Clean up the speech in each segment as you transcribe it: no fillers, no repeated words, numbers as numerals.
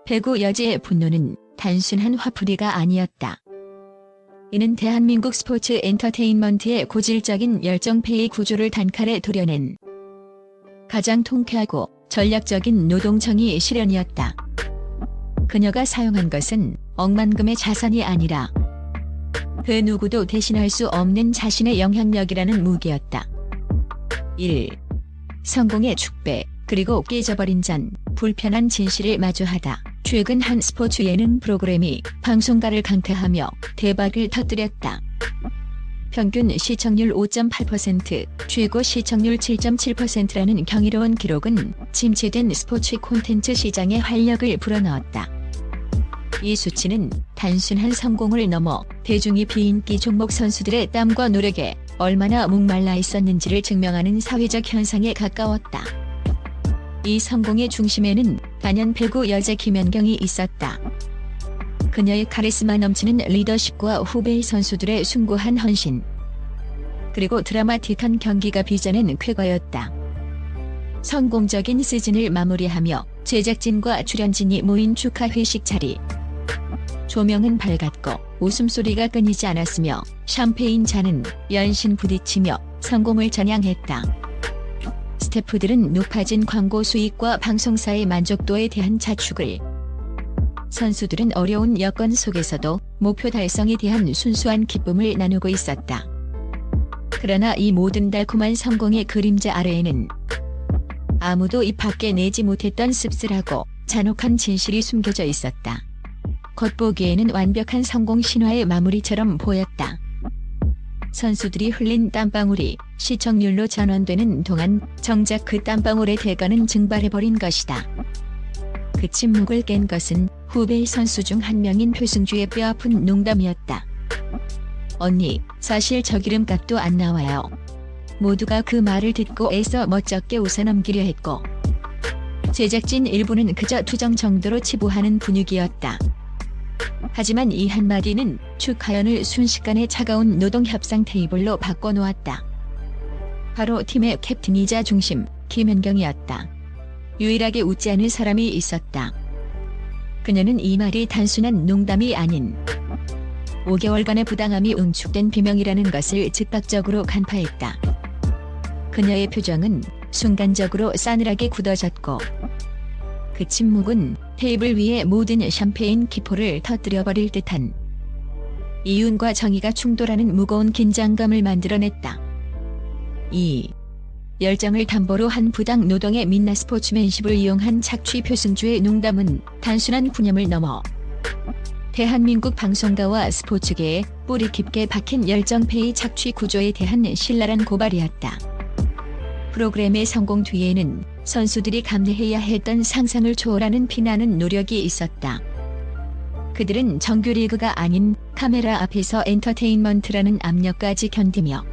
배구 여제의 분노는 단순한 화풀이가 아니었다. 이는 대한민국 스포츠 엔터테인먼트의 고질적인 열정페이 구조를 단칼에 도려낸 가장 통쾌하고 전략적인 노동청의 실현이었다. 그녀가 사용한 것은 억만금의 자산이 아니라 그 누구도 대신할 수 없는 자신의 영향력이라는 무기였다. 1. 성공의 축배, 그리고 깨져버린 전 불편한 진실을 마주하다. 최근 한 스포츠 예능 프로그램이 방송가를 강타하며 대박을 터뜨렸다. 평균 시청률 5.8%, 최고 시청률 7.7%라는 경이로운 기록은 침체된 스포츠 콘텐츠 시장의 활력을 불어넣었다. 이 수치는 단순한 성공을 넘어 대중이 비인기 종목 선수들의 땀과 노력에 얼마나 목말라 있었는지를 증명하는 사회적 현상에 가까웠다. 이 성공의 중심에는 단연 배구 여제 김연경이 있었다. 그녀의 카리스마 넘치는 리더십과 후배 선수들의 숭고한 헌신, 그리고 드라마틱한 경기가 빚어낸 쾌거였다. 성공적인 시즌을 마무리하며 제작진과 출연진이 모인 축하 회식 자리. 조명은 밝았고 웃음소리가 끊이지 않았으며 샴페인 잔은 연신 부딪히며 성공을 전향했다. 스태프들은 높아진 광고 수익과 방송사의 만족도에 대한 자축을, 선수들은 어려운 여건 속에서도 목표 달성에 대한 순수한 기쁨을 나누고 있었다. 그러나 이 모든 달콤한 성공의 그림자 아래에는 아무도 입 밖에 내지 못했던 씁쓸하고 잔혹한 진실이 숨겨져 있었다. 겉보기에는 완벽한 성공 신화의 마무리처럼 보였다. 선수들이 흘린 땀방울이 시청률로 전환되는 동안 정작 그 땀방울의 대가는 증발해버린 것이다. 그 침묵을 깬 것은 후배 선수 중 한 명인 표승주의 뼈아픈 농담이었다. 언니, 사실 저 기름값도 안 나와요. 모두가 그 말을 듣고 애써 멋쩍게 웃어넘기려 했고, 제작진 일부는 그저 투정 정도로 치부하는 분위기였다. 하지만 이 한마디는 축하연을 순식간에 차가운 노동 협상 테이블로 바꿔놓았다. 바로 팀의 캡틴이자 중심, 김연경이었다. 유일하게 웃지 않은 사람이 있었다. 그녀는 이 말이 단순한 농담이 아닌 5개월간의 부당함이 응축된 비명이라는 것을 즉각적으로 간파했다. 그녀의 표정은 순간적으로 싸늘하게 굳어졌고, 그 침묵은 테이블 위의 모든 샴페인 기포를 터뜨려버릴 듯한 이윤과 정의가 충돌하는 무거운 긴장감을 만들어냈다. 이 열정을 담보로 한 부당 노동의 민낯 스포츠맨십을 이용한 착취 표승주의 농담은 단순한 푸념을 넘어 대한민국 방송가와 스포츠계에 뿌리 깊게 박힌 열정페이 착취 구조에 대한 신랄한 고발이었다. 프로그램의 성공 뒤에는 선수들이 감내해야 했던 상상을 초월하는 피나는 노력이 있었다. 그들은 정규리그가 아닌 카메라 앞에서 엔터테인먼트라는 압력까지 견디며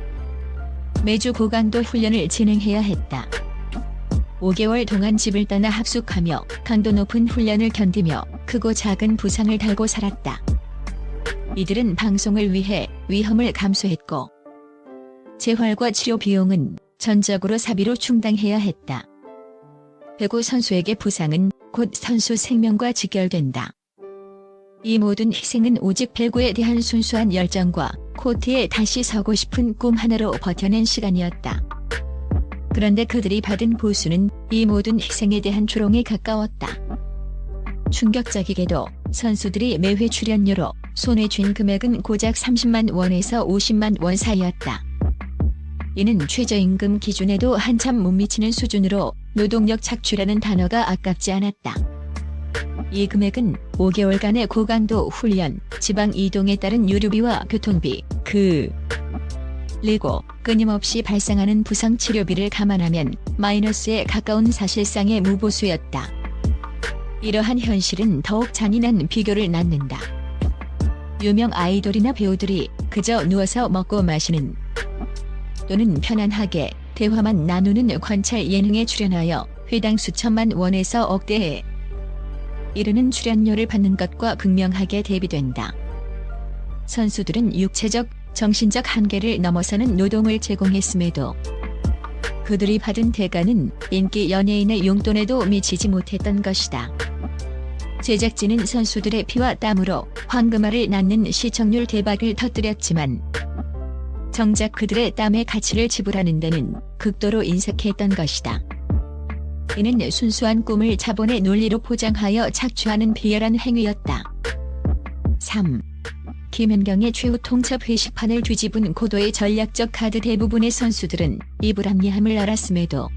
매주 고강도 훈련을 진행해야 했다. 5개월 동안 집을 떠나 합숙하며 강도 높은 훈련을 견디며 크고 작은 부상을 달고 살았다. 이들은 방송을 위해 위험을 감수했고, 재활과 치료 비용은 전적으로 사비로 충당해야 했다. 배구 선수에게 부상은 곧 선수 생명과 직결된다. 이 모든 희생은 오직 배구에 대한 순수한 열정과 코트에 다시 서고 싶은 꿈 하나로 버텨낸 시간이었다. 그런데 그들이 받은 보수는 이 모든 희생에 대한 조롱에 가까웠다. 충격적이게도 선수들이 매회 출연료로 손에 쥔 금액은 고작 30만 원에서 50만 원 사이였다. 이는 최저임금 기준에도 한참 못 미치는 수준으로 노동력 착취라는 단어가 아깝지 않았다. 이 금액은 5개월간의 고강도 훈련, 지방 이동에 따른 유류비와 교통비, 그리고 끊임없이 발생하는 부상 치료비를 감안하면 마이너스에 가까운 사실상의 무보수였다. 이러한 현실은 더욱 잔인한 비교를 낳는다. 유명 아이돌이나 배우들이 그저 누워서 먹고 마시는, 또는 편안하게 대화만 나누는 관찰 예능에 출연하여 회당 수천만 원에서 억대에 이르는 출연료를 받는 것과 극명하게 대비된다. 선수들은 육체적, 정신적 한계를 넘어서는 노동을 제공했음에도 그들이 받은 대가는 인기 연예인의 용돈에도 미치지 못했던 것이다. 제작진은 선수들의 피와 땀으로 황금알을 낳는 시청률 대박을 터뜨렸지만 정작 그들의 땀의 가치를 지불하는 데는 극도로 인색했던 것이다. 이는 순수한 꿈을 자본의 논리로 포장하여 착취하는 비열한 행위였다. 3. 김연경의 최후 통첩 회식판을 뒤집은 고도의 전략적 카드. 대부분의 선수들은 이 불합리함을 알았음에도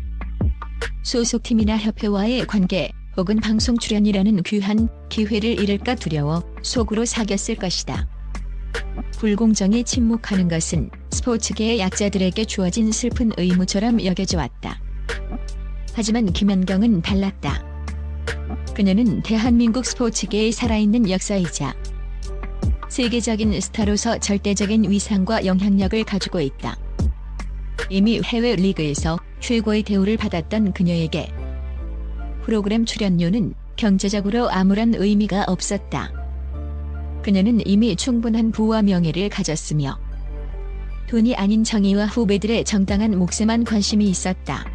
소속팀이나 협회와의 관계 혹은 방송 출연이라는 귀한 기회를 잃을까 두려워 속으로 사겼을 것이다. 불공정에 침묵하는 것은 스포츠계의 약자들에게 주어진 슬픈 의무처럼 여겨져 왔다. 하지만 김연경은 달랐다. 그녀는 대한민국 스포츠계의 살아있는 역사이자 세계적인 스타로서 절대적인 위상과 영향력을 가지고 있다. 이미 해외 리그에서 최고의 대우를 받았던 그녀에게 프로그램 출연료는 경제적으로 아무런 의미가 없었다. 그녀는 이미 충분한 부와 명예를 가졌으며 돈이 아닌 정의와 후배들의 정당한 몫에만 관심이 있었다.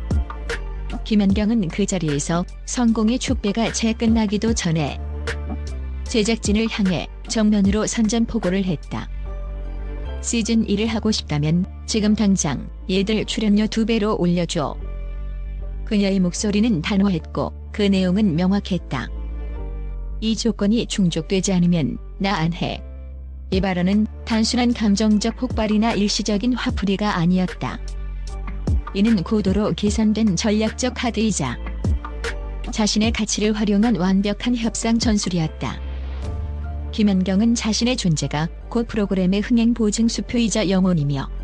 김연경은 그 자리에서 성공의 축배가 채 끝나기도 전에 제작진을 향해 정면으로 선전포고를 했다. 시즌 1을 하고 싶다면 지금 당장 얘들 출연료 2배로 올려줘. 그녀의 목소리는 단호했고 그 내용은 명확했다. 이 조건이 충족되지 않으면 나 안 해. 이 발언은 단순한 감정적 폭발이나 일시적인 화풀이가 아니었다. 이는 고도로 계산된 전략적 카드이자 자신의 가치를 활용한 완벽한 협상 전술이었다. 김연경은 자신의 존재가 곧 프로그램의 흥행 보증 수표이자 영혼이며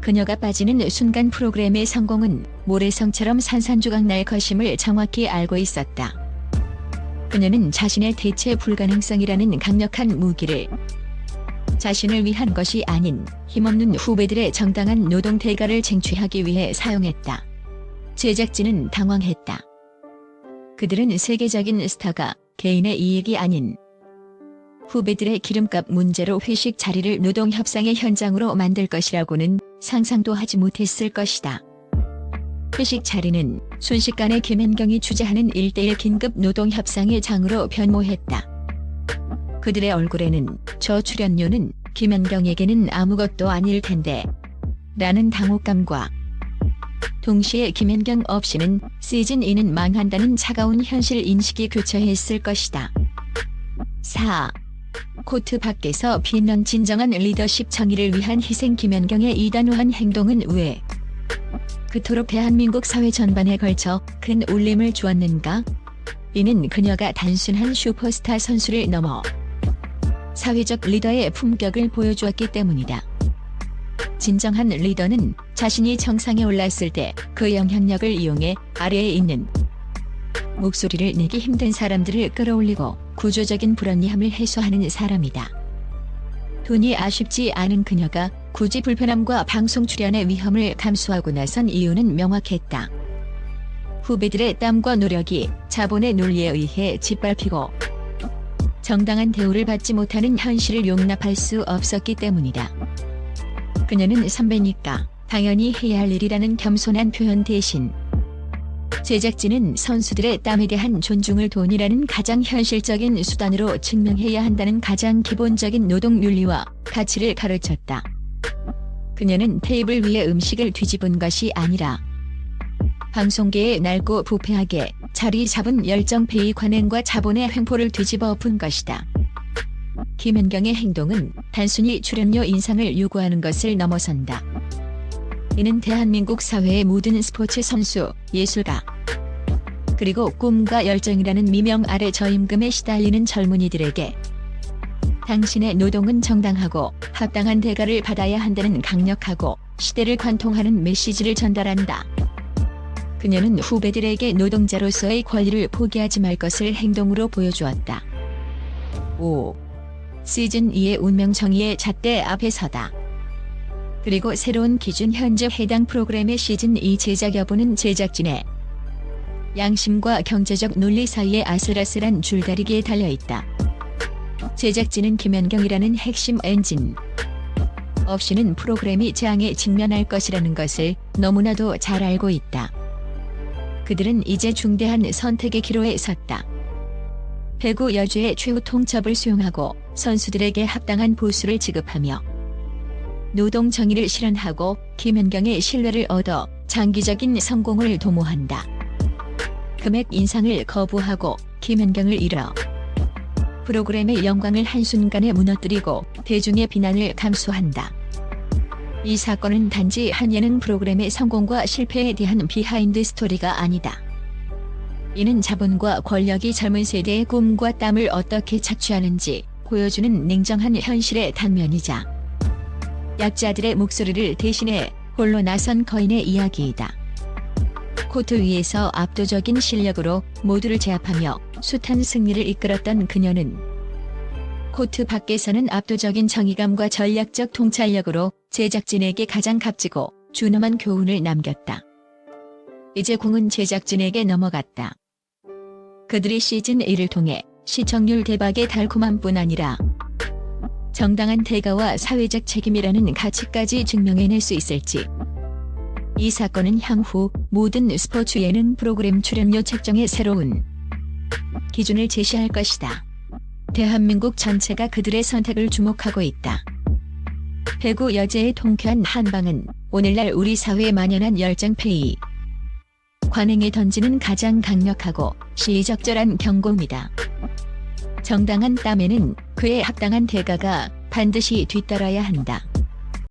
그녀가 빠지는 순간 프로그램의 성공은 모래성처럼 산산조각 날 것임을 정확히 알고 있었다. 그녀는 자신의 대체 불가능성이라는 강력한 무기를 자신을 위한 것이 아닌 힘없는 후배들의 정당한 노동 대가를 쟁취하기 위해 사용했다. 제작진은 당황했다. 그들은 세계적인 스타가 개인의 이익이 아닌 후배들의 기름값 문제로 회식 자리를 노동협상의 현장으로 만들 것이라고는 상상도 하지 못했을 것이다. 회식 자리는 순식간에 김연경이 주재하는 1:1 긴급 노동협상의 장으로 변모했다. 그들의 얼굴에는 저 출연료는 김연경에게는 아무것도 아닐 텐데 라는 당혹감과 동시에 김연경 없이는 시즌 2는 망한다는 차가운 현실 인식이 교차했을 것이다. 4. 코트 밖에서 빛난 진정한 리더십 정의를 위한 희생. 김연경의 이 단호한 행동은 왜 그토록 대한민국 사회 전반에 걸쳐 큰 울림을 주었는가? 이는 그녀가 단순한 슈퍼스타 선수를 넘어 사회적 리더의 품격을 보여주었기 때문이다. 진정한 리더는 자신이 정상에 올랐을 때 그 영향력을 이용해 아래에 있는 목소리를 내기 힘든 사람들을 끌어올리고 구조적인 불합리함을 해소하는 사람이다. 돈이 아쉽지 않은 그녀가 굳이 불편함과 방송 출연의 위험을 감수하고 나선 이유는 명확했다. 후배들의 땀과 노력이 자본의 논리에 의해 짓밟히고 정당한 대우를 받지 못하는 현실을 용납할 수 없었기 때문이다. 그녀는 선배니까 당연히 해야 할 일이라는 겸손한 표현 대신 제작진은 선수들의 땀에 대한 존중을 돈이라는 가장 현실적인 수단으로 증명해야 한다는 가장 기본적인 노동 윤리와 가치를 가르쳤다. 그녀는 테이블 위에 음식을 뒤집은 것이 아니라 방송계에 낡고 부패하게 자리 잡은 열정페이 관행과 자본의 횡포를 뒤집어 엎은 것이다. 김연경의 행동은 단순히 출연료 인상을 요구하는 것을 넘어선다. 이는 대한민국 사회의 모든 스포츠 선수, 예술가, 그리고 꿈과 열정이라는 미명 아래 저임금에 시달리는 젊은이들에게 당신의 노동은 정당하고 합당한 대가를 받아야 한다는 강력하고 시대를 관통하는 메시지를 전달한다. 그녀는 후배들에게 노동자로서의 권리를 포기하지 말 것을 행동으로 보여주었다. 5. 시즌 2의 운명 정의의 잣대 앞에 서다. 그리고 새로운 기준. 현재 해당 프로그램의 시즌 2 제작 여부는 제작진의 양심과 경제적 논리 사이의 아슬아슬한 줄다리기에 달려있다. 제작진은 김연경이라는 핵심 엔진 없이는 프로그램이 재앙에 직면할 것이라는 것을 너무나도 잘 알고 있다. 그들은 이제 중대한 선택의 기로에 섰다. 배구 여주의 최후 통첩을 수용하고 선수들에게 합당한 보수를 지급하며 노동 정의를 실현하고 김연경의 신뢰를 얻어 장기적인 성공을 도모한다. 금액 인상을 거부하고 김연경을 잃어 프로그램의 영광을 한순간에 무너뜨리고 대중의 비난을 감수한다. 이 사건은 단지 한 예능 프로그램의 성공과 실패에 대한 비하인드 스토리가 아니다. 이는 자본과 권력이 젊은 세대의 꿈과 땀을 어떻게 착취하는지 보여주는 냉정한 현실의 단면이자 약자들의 목소리를 대신해 홀로 나선 거인의 이야기이다. 코트 위에서 압도적인 실력으로 모두를 제압하며 숱한 승리를 이끌었던 그녀는 코트 밖에서는 압도적인 정의감과 전략적 통찰력으로 제작진에게 가장 값지고 준엄한 교훈을 남겼다. 이제 공은 제작진에게 넘어갔다. 그들이 시즌 1을 통해 시청률 대박의 달콤함 뿐 아니라 정당한 대가와 사회적 책임이라는 가치까지 증명해낼 수 있을지. 이 사건은 향후 모든 스포츠 예능 프로그램 출연료 책정의 새로운 기준을 제시할 것이다. 대한민국 전체가 그들의 선택을 주목하고 있다. 배구 여제의 통쾌한 한방은 오늘날 우리 사회에 만연한 열정페이 관행에 던지는 가장 강력하고 시의적절한 경고입니다. 정당한 땀에는 그에 합당한 대가가 반드시 뒤따라야 한다.